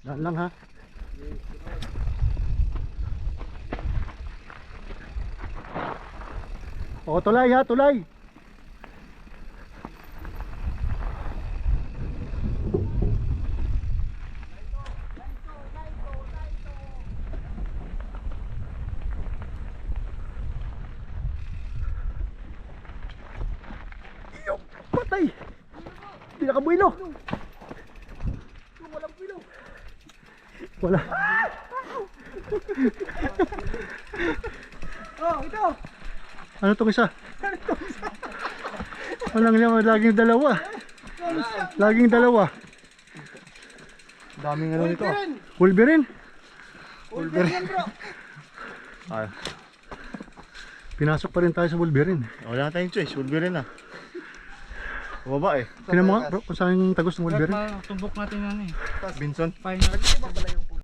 Daan lang ha. O, tulay ha, tulay. Iyo, patay. Hindi nakabuelo. Walang buelo. Wala. Oh, ito. Ano tong isa? Walang naman, laging dalawa. Laging dalawa. Daming ano nito. Wolverine. Wolverine bro. Ah, Pinasok pa rin tayo sa Wolverine. wala na tayong choice. Wolverine na. Baba eh. Tingnan mo nga bro, kung saan yung tagos ng Wolverine. Tumbok natin yan eh. Binson. Final.